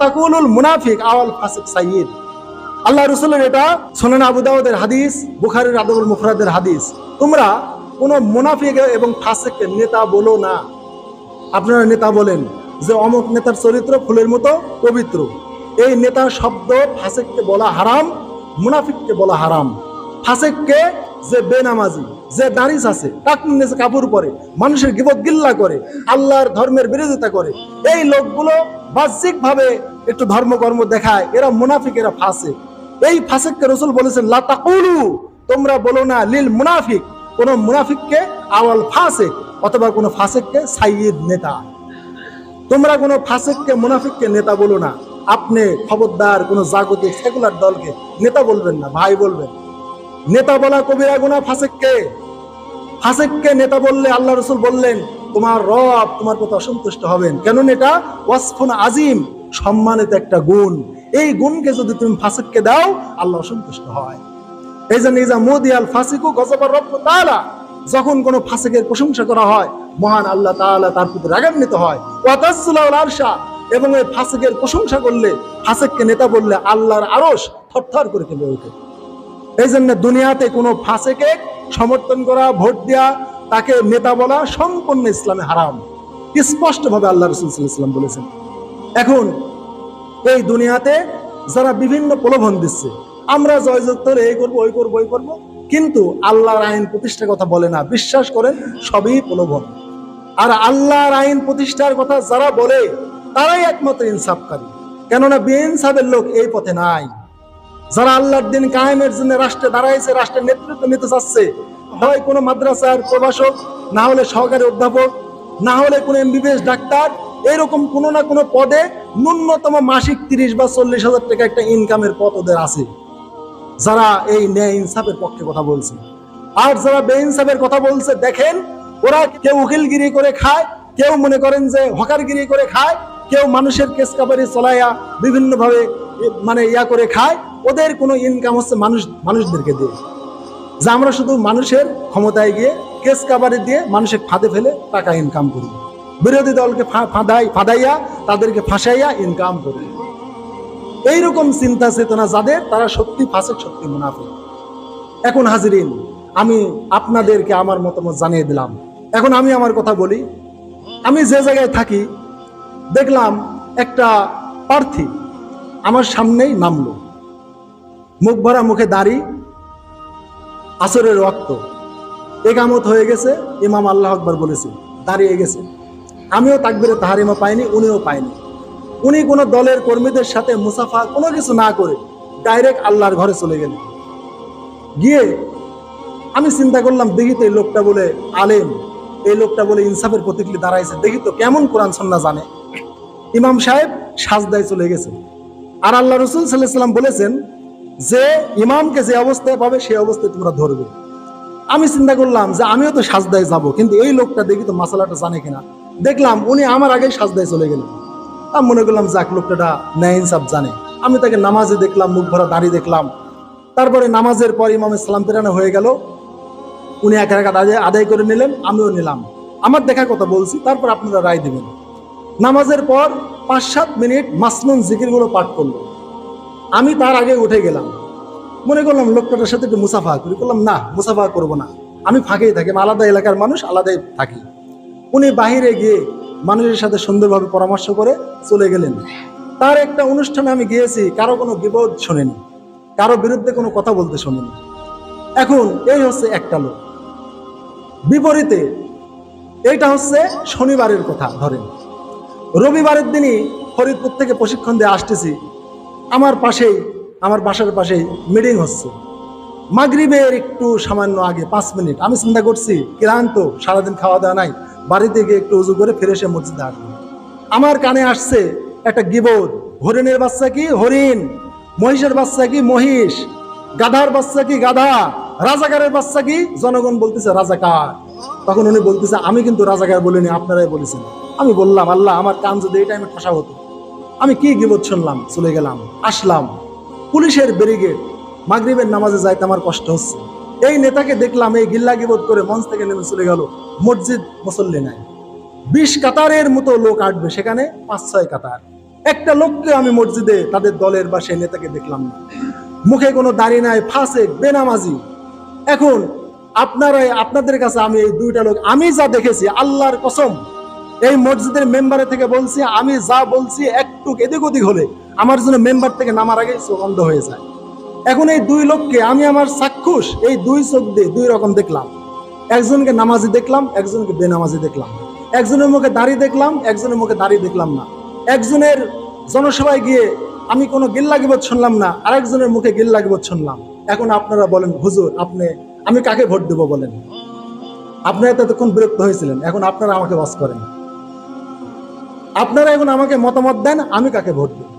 তাকুলুল মুনাফিক আওয়াল ফাসিক সাইয়্যিদ। আল্লাহ রাসূলের এটা সুনান আবু দাউদের হাদিস, বুখারীর আদবুল মুফরাদের হাদিস। তোমরা কোন মুনাফিক এবং ফাসিককে নেতা বলো না। আপনারা নেতা বলেন যে অমুক নেতার চরিত্র ফুলের মতো পবিত্র। এই নেতা শব্দ ফাসিককে বলা হারাম, মুনাফিককে বলা হারাম। ফাসিককে যে বেনামাজি, যে দাড়িস আছে, টাকনুর নিচে কাপড় পরে, মানুষের গিবত গিল্লা করে, আল্লাহর ধর্মের বিরোধিতা করে, এই লোকগুলো বাহ্যিক ভাবে একটু ধর্মকর্ম দেখায়, এরা মুনাফিক, এরা ফাসিক। এই ফাসিককে রাসূল বলেছেন লা তাকুলু, তোমরা বলো না লিল মুনাফিক, কোন মুনাফিককে আওয়াল ফাসিক, অথবা কোন ফাসিককে সাইয়্যিদ, নেতা। তোমরা কোন ফাসিককে মুনাফিককে নেতা বলো না। আপনি খবরদার কোন জাগতিক সেকুলার দলকে নেতা বলবেন না, ভাই বলবেন। নেতা বলা কবিরা গুনাহ ফাসিককে। ফাসিককে নেতা বললে আল্লাহ রাসূল বললেন তোমার রব তোমার প্রতি অসন্তুষ্ট হবেন। কেন? এটা ওয়াসফুন আজিম, সম্মানিত একটা গুণ। এই গুণকে যদি তুমি ফাসিককে দাও, আল্লাহ অসন্তুষ্ট হয়। এই জন্য ইজা মুদিয়াল ফাসিকু গযবা রাব্বু তাআলা, যখন কোন ফাসিকের প্রশংসা করা হয়, মহান আল্লাহ তাআলা তার প্রতি রাগান্বিত হয়। ওয়া তাসলাউল আরশা, এবং এই ফাসিকের প্রশংসা করলে, ফাসিককে নেতা বললে আল্লাহর আরশ থরথর করে কেঁপে ওঠে। এই জন্য দুনিয়াতে কোনো ফাসিকে সমর্থন করা, ভোট দেওয়া, তাকে নেতা বলা সম্পূর্ণ ইসলামে হারাম, স্পষ্টভাবে আল্লাহ রাসূল সাল্লাল্লাহু আলাইহি ওয়াসাল্লাম বলেছেন। এখন এই দুনিয়াতে যারা বিভিন্ন প্রলোভন দিচ্ছে, আমরা জয়যুক্তরে এই করবো, ওই করবো, ওই করবো, কিন্তু আল্লাহর আইন প্রতিষ্ঠার কথা বলে না। বিশ্বাস করেন সবই প্রলোভন। আর আল্লাহর আইন প্রতিষ্ঠার কথা যারা বলে তারাই একমাত্র ইনসাফকারী। কেননা বেইনসাফের লোক এই পথে নাই। যারা আল্লাহর দিন কায়েমের জন্য রাষ্ট্রে দাঁড়াইছে, রাষ্ট্রের নেতৃত্ব নিতে চাচ্ছে, হয় কোনো মাদ্রাসার প্রভাষক, না হলে সহকারী অধ্যাপক, না হলে কোনো এমবিবিএস ডাক্তার, এরকম কোনো না কোনো পদে ন্যূনতম মাসিক 30 বা 40,000 টাকা একটা ইনকামের পদ ওদের আছে, যারা এই ন্যায় ইনসাফের পক্ষে কথা বলছে। আর যারা বেইনসাফের কথা বলছে, দেখেন ওরা কেউ উকিলগিরি করে খায়, কেউ মনে করেন যে হকারগিরি করে খায়, কেউ মানুষের কেস কাবারি চলাইয়া বিভিন্ন ভাবে মানে করে খায়। ওদের কোনো ইনকাম হচ্ছে মানুষদেরকে দিয়ে, যে আমরা শুধু মানুষের ক্ষমতায় গিয়ে কেস কাবারি দিয়ে মানুষের ফাঁদে ফেলে টাকা ইনকাম করি, বিরোধী দলকে ফাঁদাইয়া তাদেরকে ফাঁসাইয়া ইনকাম করি। এইরকম চিন্তা চেতনা যাদের, তারা সত্যি ফাসিক, সত্যি মুনাফিক। এখন হাজিরিন, আমি আপনাদেরকে আমার মতামত জানিয়ে দিলাম। এখন আমি আমার কথা বলি। আমি যে জায়গায় থাকি, দেখলাম একটা প্রার্থী আমার সামনেই নামলো, মুখ ভরা, মুখে দাড়ি, আসরের ওয়াক্ত, একামত হয়ে গেছে, ইমাম আল্লাহু আকবার বলেছে, দাঁড়িয়ে গেছে। আমিও তাকবীরে তাহরিমা পাইনি, উনিও পাইনি। উনি কোনো দলের কর্মীদের সাথে মুসাফা কোনো কিছু না করে ডাইরেক্ট আল্লাহর ঘরে চলে গেলেন। গিয়ে আমি চিন্তা করলাম, দেখি তো এই লোকটা বলে আলেম, এই লোকটা বলে ইনসাফের প্রতীকলি দাঁড়াইছে, দেখি তো কেমন কোরআন সুন্নাহ জানে। ইমাম সাহেব সাজদায় চলে গেছে। আর আল্লাহ রাসূল সাল্লাল্লাহু আলাইহি ওয়াসাল্লাম বলেছেন যে ইমামকে যে অবস্থায় পাবে সেই অবস্থায় তোমরা ধরবে। আমি চিন্তা করলাম যে আমিও তো সাজদায় যাব, কিন্তু এই লোকটা দেখি তো মাসালাটা জানে কিনা। দেখলাম উনি আমার আগেই সাজদায় চলে গেলেন। আমি মনে করলাম যাক, লোকটা ন্যায় ইনসাফ জানে। আমি তাকে নামাজে দেখলাম, মুখ ভরা দাড়ি দেখলাম। তারপরে নামাজের পর ইমামের সালাম ফেরানো হয়ে গেল, উনি এক রাকাত আদায় করে নিলেন, আমিও নিলাম। আমার দেখা কথা বলছি, তারপর আপনারা রায় দিবেন। নামাজের পর 5-7 মিনিট মাসনুন জিকিরগুলো পাঠ করলো। আমি তার আগে উঠে গেলাম, মনে করলাম লোকটার সাথে একটু মুসাফা করি। করলাম না, মুসাফা করবো না, আমি ফাঁকেই থাকি, আমি আলাদা এলাকার মানুষ, আলাদাই থাকি। উনি বাহিরে গিয়ে মানুষের সাথে সুন্দরভাবে পরামর্শ করে চলে গেলেন। তার একটা অনুষ্ঠানে আমি গিয়েছি, কারো কোনো বিপদ শোনেনি, কারো বিরুদ্ধে কোনো কথা বলতে শোনেনি। এখন এই হচ্ছে একটা লোক। বিপরীতে এইটা হচ্ছে শনিবারের কথা ধরেন, রবিবারের দিনই ফরিদপুর থেকে প্রশিক্ষণ দিয়ে আসতেছি, আমার বাসার পাশেই মিটিং হচ্ছে। মাগরিবের একটু সামান্য আগে 5 মিনিট আমি চিন্তা করছি, ক্লান্ত, সারাদিন খাওয়া দাওয়া নাই, বাড়িতে গিয়ে একটু উজু করে ফিরে এসে মসজিদে আসবো। আমার কানে আসছে একটা গিবত, হরিণের বাচ্চা কি হরিণ, মহিষের বাচ্চা কি মহিষ, গাধার বাচ্চা কি গাধা, রাজাকারের বাচ্চা কি, জনগণ বলতেছে রাজাকার। তখন উনি বলতেছে আমি কিন্তু রাজাকার বলিনি, আপনারাই বলেছেন। আমি বললাম আল্লাহ, আমার কান যদি এই টাইমে ঠাসা হতো, আমি কি গিবত শুনলাম। চলে গেলাম, আসলাম, পুলিশের ব্যারিকেড, মাগরিবের নামাজে যাইতে আমার কষ্ট হচ্ছে। এই নেতাকে দেখলাম এই গিল্লা গিবত করে মঞ্চ থেকে নেমে চলে গেল। মসজিদ মুসল্লি নাই, 20 কাতারের মতো লোক আসবে, সেখানে 5-6 কাতার। একটা লোককে আমি মসজিদে তাদের দলের বা সেই নেতাকে দেখলাম না। মুখে কোনো দাড়ি নাই, ফাসেক, বেনামাজি। এখন আপনাদের কাছে আমি এই দুইটা লোক, আমি যা দেখেছি আল্লাহর কসম, এই মসজিদের মেম্বারে থেকে বলছি, আমি যা বলছি একটু এদিক ওদিক হলে আমার জন্য মেম্বার থেকে নামার আগে চোখ অন্ধ হয়ে যায়। এখন এই দুই লোককে আমি আমার চাক্ষুষ এই দুই চোখ দিয়ে দুই রকম দেখলাম। একজনকে নামাজি দেখলাম, একজনকে বেনামাজি দেখলাম। একজনের মুখে দাড়ি দেখলাম, একজনের মুখে দাড়ি দেখলাম না। একজনের জনসভায় গিয়ে আমি কোনো গিল্লা গিবত শুনলাম না, আরেকজনের মুখে গিল্লা গিবত শুনলাম। এখন আপনারা বলেন হুজুর, আমি কাকে ভোট দেবো বলেন? আপনারা ততক্ষণ বিরক্ত হয়েছিলেন, এখন আপনারা আমাকে ওয়াজ করেন। আপনারা এখন আমাকে মতামত দেন, আমি কাকে ভোট দেব?